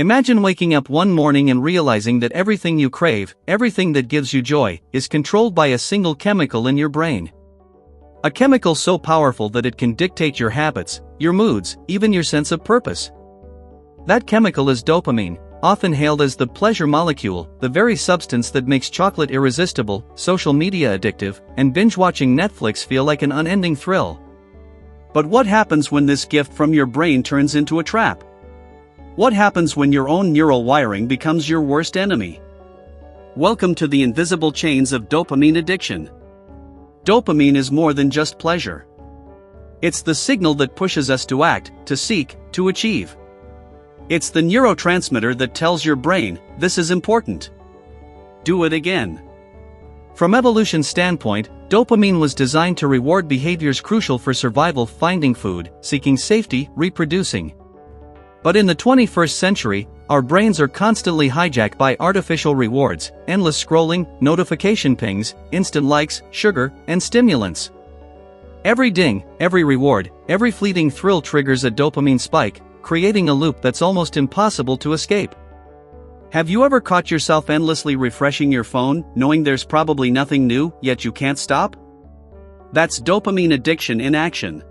Imagine waking up one morning and realizing that everything you crave, everything that gives you joy, is controlled by a single chemical in your brain. A chemical so powerful that it can dictate your habits, your moods, even your sense of purpose. That chemical is dopamine, often hailed as the pleasure molecule, the very substance that makes chocolate irresistible, social media addictive, and binge-watching Netflix feel like an unending thrill. But what happens when this gift from your brain turns into a trap? What happens when your own neural wiring becomes your worst enemy? Welcome to the invisible chains of dopamine addiction. Dopamine is more than just pleasure. It's the signal that pushes us to act, to seek, to achieve. It's the neurotransmitter that tells your brain, this is important. Do it again. From evolution's standpoint, dopamine was designed to reward behaviors crucial for survival: finding food, seeking safety, reproducing. But in the 21st century, our brains are constantly hijacked by artificial rewards, endless scrolling, notification pings, instant likes, sugar, and stimulants. Every ding, every reward, every fleeting thrill triggers a dopamine spike, creating a loop that's almost impossible to escape. Have you ever caught yourself endlessly refreshing your phone, knowing there's probably nothing new, yet you can't stop? That's dopamine addiction in action.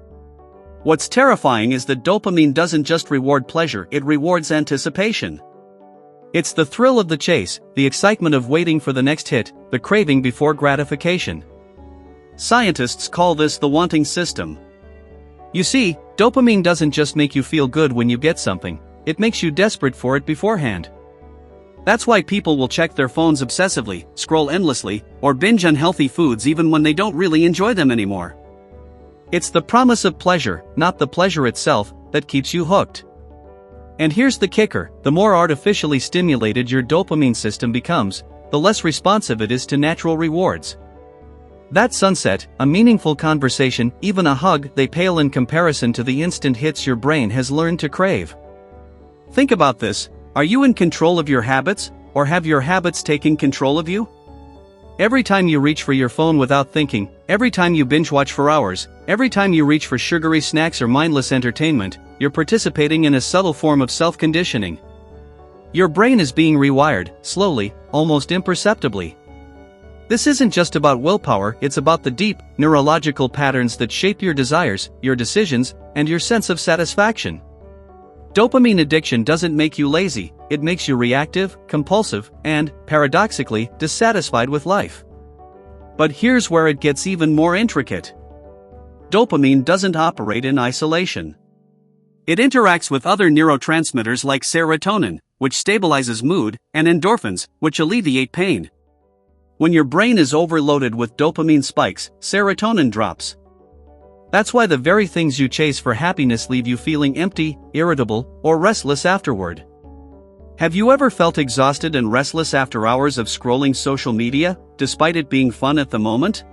What's terrifying is that dopamine doesn't just reward pleasure, it rewards anticipation. It's the thrill of the chase, the excitement of waiting for the next hit, the craving before gratification. Scientists call this the wanting system. You see, dopamine doesn't just make you feel good when you get something, it makes you desperate for it beforehand. That's why people will check their phones obsessively, scroll endlessly, or binge unhealthy foods even when they don't really enjoy them anymore. It's the promise of pleasure, not the pleasure itself, that keeps you hooked. And here's the kicker: the more artificially stimulated your dopamine system becomes, the less responsive it is to natural rewards. That sunset, a meaningful conversation, even a hug, they pale in comparison to the instant hits your brain has learned to crave. Think about this: are you in control of your habits, or have your habits taken control of you? Every time you reach for your phone without thinking, every time you binge watch for hours, every time you reach for sugary snacks or mindless entertainment, you're participating in a subtle form of self-conditioning. Your brain is being rewired, slowly, almost imperceptibly. This isn't just about willpower, it's about the deep, neurological patterns that shape your desires, your decisions, and your sense of satisfaction. Dopamine addiction doesn't make you lazy, it makes you reactive, compulsive, and, paradoxically, dissatisfied with life. But here's where it gets even more intricate. Dopamine doesn't operate in isolation. It interacts with other neurotransmitters like serotonin, which stabilizes mood, and endorphins, which alleviate pain. When your brain is overloaded with dopamine spikes, serotonin drops. That's why the very things you chase for happiness leave you feeling empty, irritable, or restless afterward. Have you ever felt exhausted and restless after hours of scrolling social media, despite it being fun at the moment?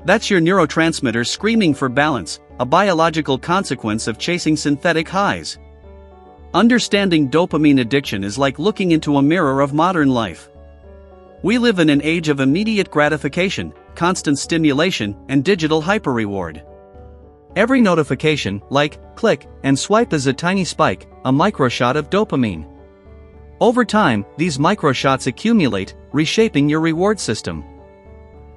That's your neurotransmitter screaming for balance, a biological consequence of chasing synthetic highs. Understanding dopamine addiction is like looking into a mirror of modern life. We live in an age of immediate gratification, constant stimulation, and digital hyper-reward. Every notification, like, click, and swipe is a tiny spike, a microshot of dopamine. Over time, these microshots accumulate, reshaping your reward system.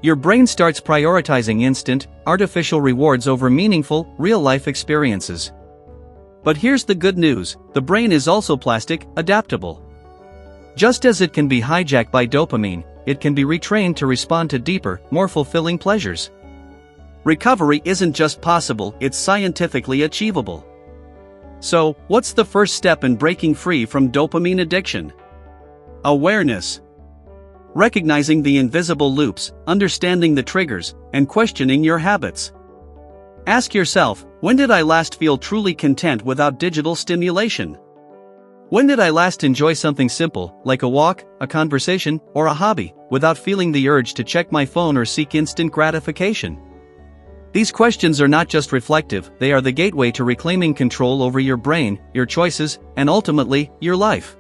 Your brain starts prioritizing instant, artificial rewards over meaningful, real-life experiences. But here's the good news: the brain is also plastic, adaptable. Just as it can be hijacked by dopamine, it can be retrained to respond to deeper, more fulfilling pleasures. Recovery isn't just possible, it's scientifically achievable. So, what's the first step in breaking free from dopamine addiction? Awareness. Recognizing the invisible loops, understanding the triggers, and questioning your habits. Ask yourself, when did I last feel truly content without digital stimulation? When did I last enjoy something simple, like a walk, a conversation, or a hobby, without feeling the urge to check my phone or seek instant gratification? These questions are not just reflective, they are the gateway to reclaiming control over your brain, your choices, and ultimately, your life.